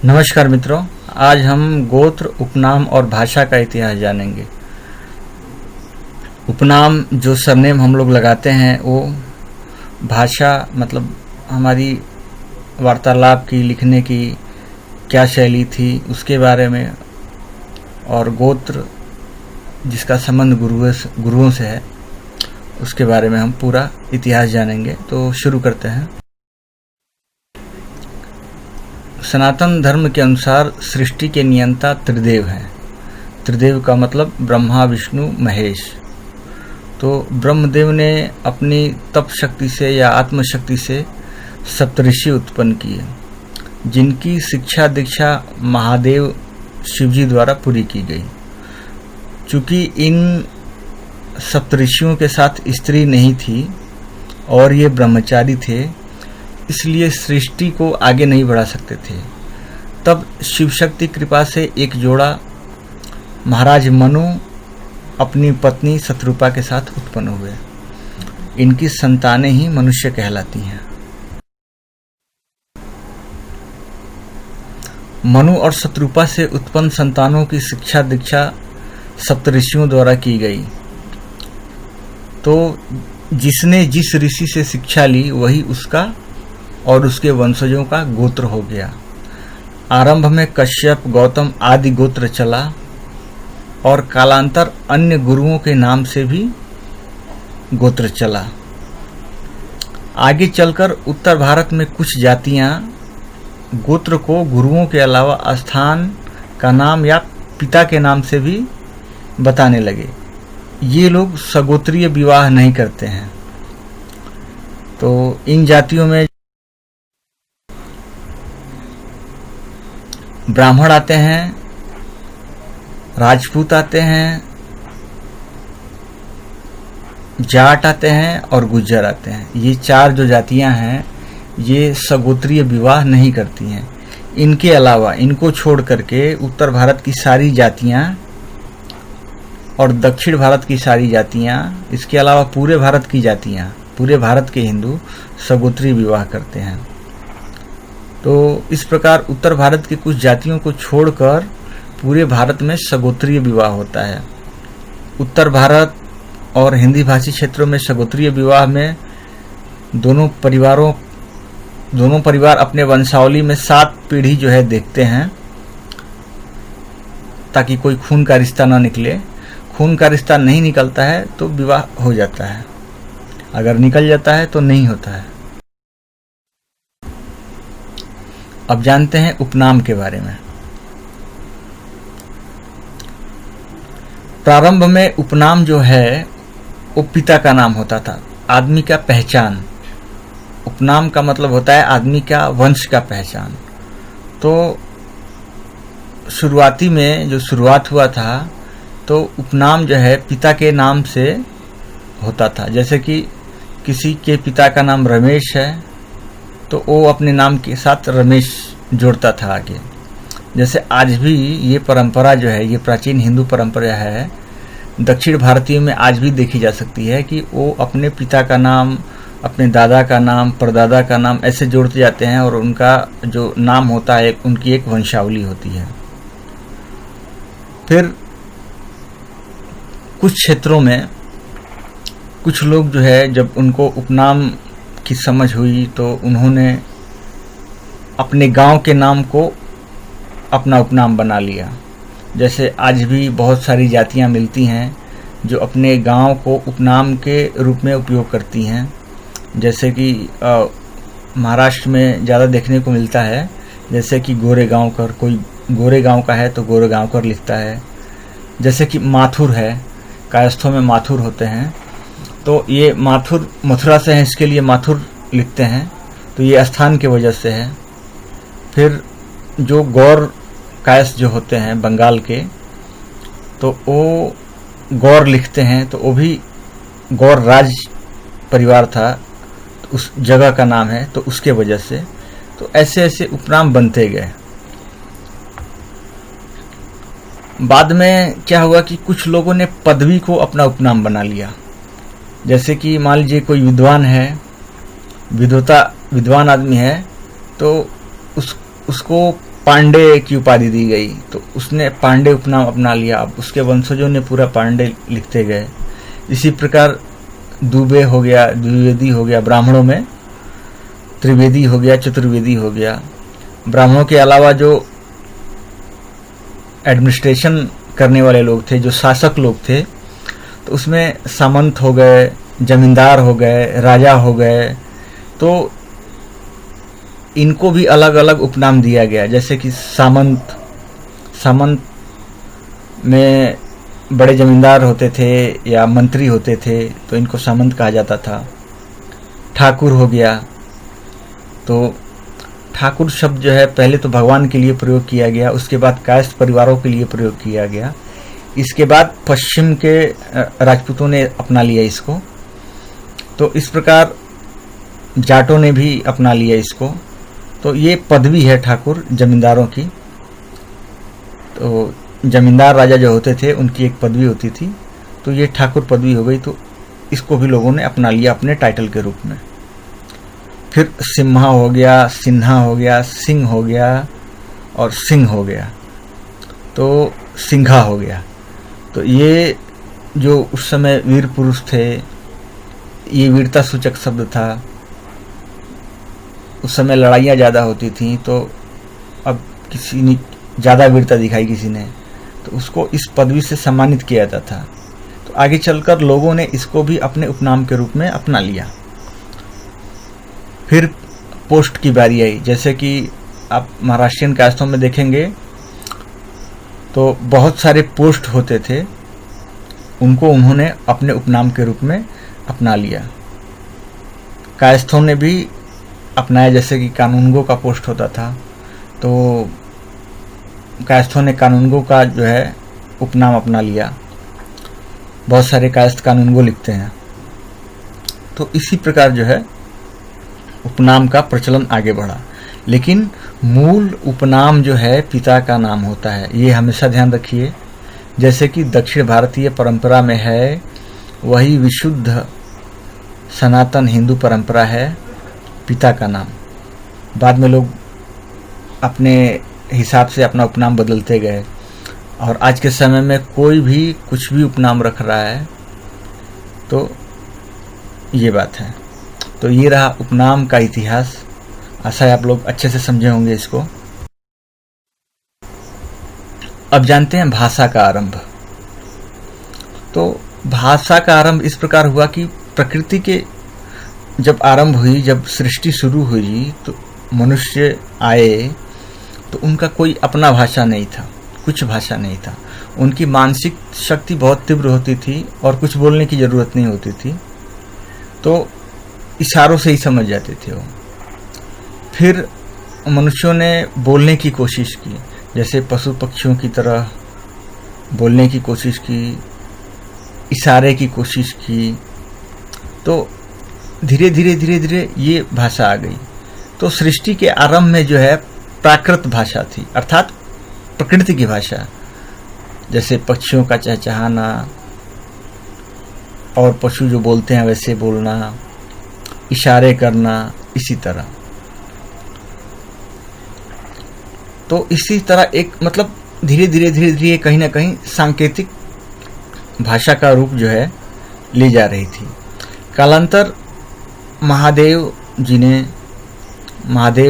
नमस्कार मित्रों, आज हम गोत्र, उपनाम और भाषा का इतिहास जानेंगे। उपनाम जो सरनेम हम लोग लगाते हैं वो भाषा मतलब हमारी वार्तालाप की, लिखने की क्या शैली थी उसके बारे में, और गोत्र जिसका संबंध गुरुओं से है उसके बारे में हम पूरा इतिहास जानेंगे। तो शुरू करते हैं। सनातन धर्म के अनुसार सृष्टि के नियंता त्रिदेव हैं। त्रिदेव का मतलब ब्रह्मा, विष्णु, महेश। तो ब्रह्मदेव ने अपनी तप शक्ति से या आत्मशक्ति से सप्तऋषि उत्पन्न किए, जिनकी शिक्षा दीक्षा महादेव शिवजी द्वारा पूरी की गई। चूँकि इन सप्तऋषियों के साथ स्त्री नहीं थी और ये ब्रह्मचारी थे, इसलिए सृष्टि को आगे नहीं बढ़ा सकते थे। तब शिव शक्ति कृपा से एक जोड़ा महाराज मनु अपनी पत्नी शत्रुपा के साथ उत्पन्न हुए। इनकी संतानें ही मनुष्य कहलाती हैं। मनु और शत्रुपा से उत्पन्न संतानों की शिक्षा दीक्षा सप्तऋषियों द्वारा की गई। तो जिसने जिस ऋषि से शिक्षा ली वही उसका और उसके वंशजों का गोत्र हो गया। आरंभ में कश्यप, गौतम आदि गोत्र चला और कालांतर अन्य गुरुओं के नाम से भी गोत्र चला। आगे चलकर उत्तर भारत में कुछ जातियां गोत्र को गुरुओं के अलावा स्थान का नाम या पिता के नाम से भी बताने लगे। ये लोग सगोत्रीय विवाह नहीं करते हैं। तो इन जातियों में ब्राह्मण आते हैं, राजपूत आते हैं, जाट आते हैं और गुज्जर आते हैं। ये चार जो जातियां हैं ये सगोत्रीय विवाह नहीं करती हैं। इनके अलावा, इनको छोड़ करके उत्तर भारत की सारी जातियां और दक्षिण भारत की सारी जातियां, इसके अलावा पूरे भारत की जातियां, पूरे भारत के हिंदू सगोत्रीय विवाह करते हैं। तो इस प्रकार उत्तर भारत की कुछ जातियों को छोड़कर पूरे भारत में सगोत्रीय विवाह होता है। उत्तर भारत और हिंदी भाषी क्षेत्रों में सगोत्रीय विवाह में दोनों परिवार अपने वंशावली में 7 पीढ़ी जो है देखते हैं, ताकि कोई खून का रिश्ता ना निकले। खून का रिश्ता नहीं निकलता है तो विवाह हो जाता है, अगर निकल जाता है तो नहीं होता है। अब जानते हैं उपनाम के बारे में। प्रारंभ में उपनाम जो है वो पिता का नाम होता था, आदमी का पहचान। उपनाम का मतलब होता है आदमी का वंश का पहचान। तो शुरुआती में जो शुरुआत हुआ था तो उपनाम जो है पिता के नाम से होता था। जैसे कि किसी के पिता का नाम रमेश है तो वो अपने नाम के साथ रमेश जोड़ता था आगे। जैसे आज भी ये परंपरा जो है, ये प्राचीन हिंदू परंपरा है, दक्षिण भारतीयों में आज भी देखी जा सकती है कि वो अपने पिता का नाम, अपने दादा का नाम, परदादा का नाम ऐसे जोड़ते जाते हैं और उनका जो नाम होता है उनकी एक वंशावली होती है। फिर कुछ क्षेत्रों में कुछ लोग जो है जब उनको उपनाम की समझ हुई तो उन्होंने अपने गांव के नाम को अपना उपनाम बना लिया। जैसे आज भी बहुत सारी जातियां मिलती हैं जो अपने गांव को उपनाम के रूप में उपयोग करती हैं। जैसे कि महाराष्ट्र में ज़्यादा देखने को मिलता है, जैसे कि गोरेगांवकर, कोई गोरेगांव का है तो गोरेगांवकर लिखता है। जैसे कि माथुर है, कायस्थों में माथुर होते हैं तो ये माथुर मथुरा से हैं, इसके लिए माथुर लिखते हैं, तो ये स्थान की वजह से है। फिर जो गौर कायस्थ जो होते हैं बंगाल के, तो वो गौर लिखते हैं, तो वो भी गौर राज परिवार था, तो उस जगह का नाम है, तो उसके वजह से तो ऐसे ऐसे उपनाम बनते गए। बाद में क्या हुआ कि कुछ लोगों ने पदवी को अपना उपनाम बना लिया। जैसे कि मान लीजिए कोई विद्वान है, विद्वान आदमी है, तो उसको पांडे की उपाधि दी गई, तो उसने पांडे उपनाम अपना लिया। अब उसके वंशजों ने पूरा पांडे लिखते गए। इसी प्रकार दुबे हो गया, द्विवेदी हो गया, ब्राह्मणों में त्रिवेदी हो गया, चतुर्वेदी हो गया। ब्राह्मणों के अलावा जो एडमिनिस्ट्रेशन करने वाले लोग थे, जो शासक लोग थे, तो उसमें सामंत हो गए, जमींदार हो गए, राजा हो गए। तो इनको भी अलग अलग उपनाम दिया गया। जैसे कि सामंत, सामंत में बड़े जमींदार होते थे या मंत्री होते थे, तो इनको सामंत कहा जाता था। ठाकुर हो गया, तो ठाकुर शब्द जो है पहले तो भगवान के लिए प्रयोग किया गया, उसके बाद कायस्थ परिवारों के लिए प्रयोग किया गया। इसके बाद पश्चिम के राजपूतों ने अपना लिया इसको। तो इस प्रकार जाटों ने भी अपना लिया इसको। तो ये पदवी है ठाकुर जमींदारों की। तो जमींदार राजा जो होते थे उनकी एक पदवी होती थी, तो ये ठाकुर पदवी हो गई। तो इसको भी लोगों ने अपना लिया अपने टाइटल के रूप में। फिर सिम्हा हो गया, सिन्हा हो गया, सिंह हो गया और सिंह हो गया, तो सिंघा हो गया। तो ये जो उस समय वीर पुरुष थे, ये वीरता सूचक शब्द था। उस समय लड़ाइयाँ ज़्यादा होती थीं, तो अब किसी ने ज़्यादा वीरता दिखाई किसी ने, तो उसको इस पदवी से सम्मानित किया जाता था। तो आगे चलकर लोगों ने इसको भी अपने उपनाम के रूप में अपना लिया। फिर पोस्ट की बारी आई। जैसे कि आप महाराष्ट्रियन कास्तों में देखेंगे तो बहुत सारे पोस्ट होते थे, उनको उन्होंने अपने उपनाम के रूप में अपना लिया। कायस्थों ने भी अपनाया। जैसे कि कानूनगो का पोस्ट होता था, तो कायस्थों ने कानूनगो का जो है उपनाम अपना लिया। बहुत सारे कायस्थ कानूनगो लिखते हैं। तो इसी प्रकार जो है उपनाम का प्रचलन आगे बढ़ा। लेकिन मूल उपनाम जो है पिता का नाम होता है, ये हमेशा ध्यान रखिए। जैसे कि दक्षिण भारतीय परंपरा में है, वही विशुद्ध सनातन हिंदू परंपरा है पिता का नाम। बाद में लोग अपने हिसाब से अपना उपनाम बदलते गए, और आज के समय में कोई भी कुछ भी उपनाम रख रहा है। तो ये बात है। तो ये रहा उपनाम का इतिहास। आशा है आप लोग अच्छे से समझे होंगे इसको। अब जानते हैं भाषा का आरंभ। तो भाषा का आरंभ इस प्रकार हुआ कि प्रकृति के जब आरंभ हुई, जब सृष्टि शुरू हुई, तो मनुष्य आए, तो उनका कोई अपना भाषा नहीं था, कुछ भाषा नहीं था। उनकी मानसिक शक्ति बहुत तीव्र होती थी और कुछ बोलने की ज़रूरत नहीं होती थी, तो इशारों से ही समझ जाते थे वो। फिर मनुष्यों ने बोलने की कोशिश की, जैसे पशु पक्षियों की तरह बोलने की कोशिश की, इशारे की कोशिश की। तो धीरे धीरे ये भाषा आ गई। तो सृष्टि के आरंभ में जो है प्राकृत भाषा थी, अर्थात प्रकृति की भाषा। जैसे पक्षियों का चहचहाना और पशु जो बोलते हैं वैसे बोलना, इशारे करना, इसी तरह। तो इसी तरह एक मतलब धीरे धीरे कहीं ना कहीं सांकेतिक भाषा का रूप जो है ली जा रही थी। कालांतर महादेव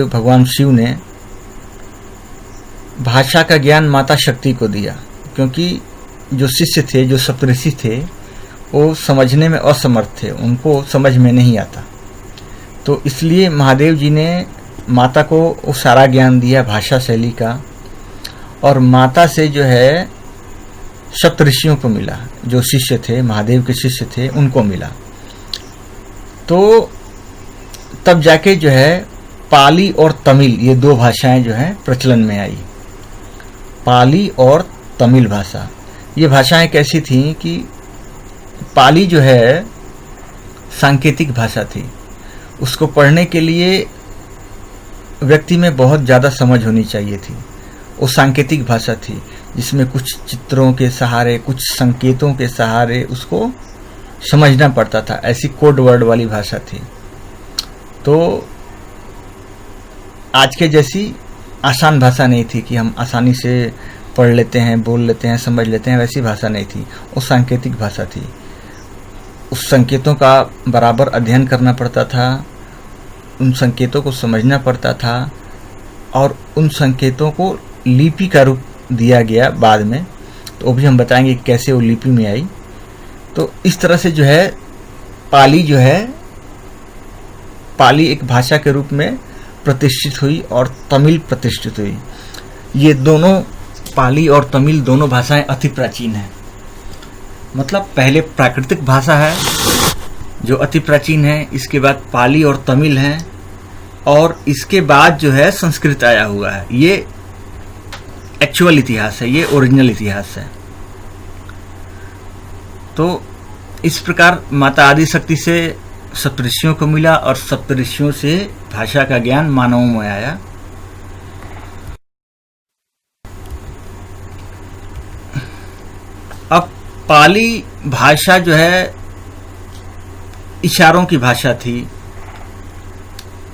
भगवान शिव ने भाषा का ज्ञान माता शक्ति को दिया, क्योंकि जो शिष्य थे, जो सप्तऋषि थे, वो समझने में असमर्थ थे, उनको समझ में नहीं आता। तो इसलिए महादेव जी ने माता को वो सारा ज्ञान दिया भाषा शैली का, और माता से जो है सप्तऋषियों को मिला, जो शिष्य थे, महादेव के शिष्य थे, उनको मिला। तो तब जाके जो है पाली और तमिल, ये दो भाषाएं जो हैं प्रचलन में आई। पाली और तमिल भाषा, ये भाषाएं कैसी थीं कि पाली जो है सांकेतिक भाषा थी। उसको पढ़ने के लिए व्यक्ति में बहुत ज़्यादा समझ होनी चाहिए थी। वो सांकेतिक भाषा थी, जिसमें कुछ चित्रों के सहारे, कुछ संकेतों के सहारे उसको समझना पड़ता था। ऐसी कोड वर्ड वाली भाषा थी। तो आज के जैसी आसान भाषा नहीं थी कि हम आसानी से पढ़ लेते हैं, बोल लेते हैं, समझ लेते हैं, वैसी भाषा नहीं थी। वो सांकेतिक भाषा थी। उस संकेतों का बराबर अध्ययन करना पड़ता था, उन संकेतों को समझना पड़ता था, और उन संकेतों को लिपि का रूप दिया गया बाद में। तो वो भी हम बताएंगे कैसे वो लिपि में आई। तो इस तरह से जो है पाली एक भाषा के रूप में प्रतिष्ठित हुई और तमिल प्रतिष्ठित हुई। ये दोनों, पाली और तमिल दोनों भाषाएं अति प्राचीन हैं। मतलब पहले प्राकृतिक भाषा है जो अति प्राचीन है, इसके बाद पाली और तमिल हैं, और इसके बाद जो है संस्कृत आया हुआ है। ये एक्चुअल इतिहास है, ये ओरिजिनल इतिहास है। तो इस प्रकार माता आदिशक्ति से सप्तऋषियों को मिला, और सप्तऋषियों से भाषा का ज्ञान मानवों में आया। अब पाली भाषा जो है इशारों की भाषा थी,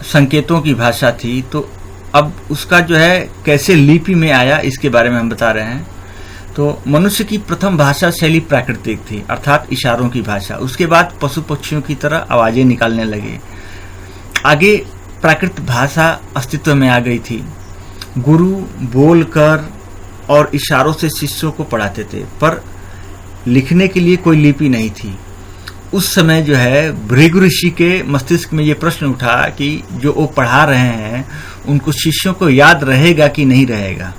संकेतों की भाषा थी। तो अब उसका जो है कैसे लिपि में आया, इसके बारे में हम बता रहे हैं। तो मनुष्य की प्रथम भाषा शैली प्राकृतिक थी, अर्थात इशारों की भाषा। उसके बाद पशु पक्षियों की तरह आवाजें निकालने लगे। आगे प्राकृत भाषा अस्तित्व में आ गई थी। गुरु बोलकर और इशारों से शिष्यों को पढ़ाते थे, पर लिखने के लिए कोई लिपि नहीं थी। उस समय जो है भृगु ऋषि के मस्तिष्क में ये प्रश्न उठा कि जो वो पढ़ा रहे हैं उनको शिष्यों को याद रहेगा कि नहीं रहेगा।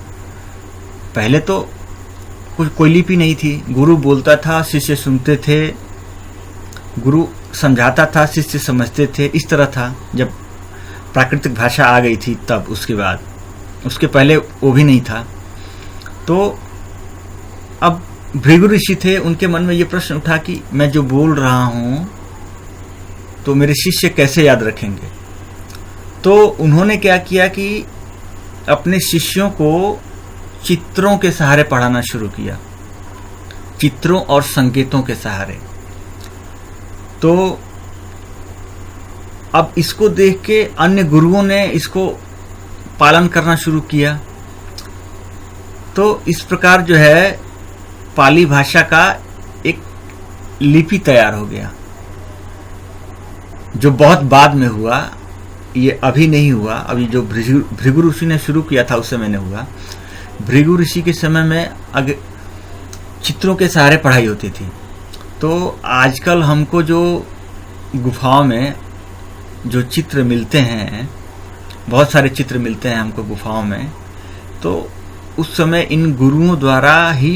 पहले तो कोई लिपि नहीं थी। गुरु बोलता था, शिष्य सुनते थे, गुरु समझाता था, शिष्य समझते थे। इस तरह था जब प्राकृतिक भाषा आ गई थी तब। उसके बाद, उसके पहले वो भी नहीं था। तो अब भृगु ऋषि थे, उनके मन में ये प्रश्न उठा कि मैं जो बोल रहा हूं तो मेरे शिष्य कैसे याद रखेंगे। तो उन्होंने क्या किया कि अपने शिष्यों को चित्रों के सहारे पढ़ाना शुरू किया, चित्रों और संकेतों के सहारे। तो अब इसको देख के अन्य गुरुओं ने इसको पालन करना शुरू किया। तो इस प्रकार जो है पाली भाषा का एक लिपि तैयार हो गया, जो बहुत बाद में हुआ। ये अभी नहीं हुआ, अभी जो भृगु ऋषि ने शुरू किया था उस समय में हुआ। भृगु ऋषि के समय में अगर चित्रों के सहारे पढ़ाई होती थी। तो आजकल हमको जो गुफाओं में जो चित्र मिलते हैं, बहुत सारे चित्र मिलते हैं हमको गुफाओं में, तो उस समय इन गुरुओं द्वारा ही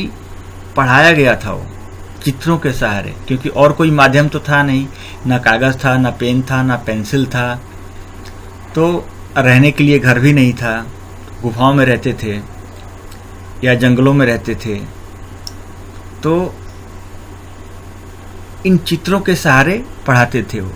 पढ़ाया गया था वो चित्रों के सहारे, क्योंकि और कोई माध्यम तो था नहीं, ना कागज था, ना पेन था, ना पेंसिल था। तो रहने के लिए घर भी नहीं था, गुफाओं में रहते थे या जंगलों में रहते थे। तो इन चित्रों के सहारे पढ़ाते थे वो।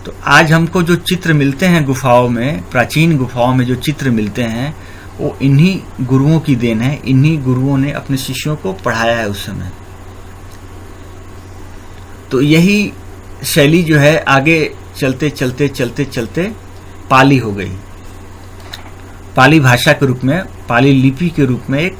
तो आज हमको जो चित्र मिलते हैं गुफाओं में, प्राचीन गुफाओं में जो चित्र मिलते हैं, वो इन्हीं गुरुओं की देन है। इन्हीं गुरुओं ने अपने शिष्यों को पढ़ाया है उस समय। तो यही शैली जो है आगे चलते चलते चलते चलते पाली हो गई। पाली भाषा के रूप में, पाली लिपि के रूप में एक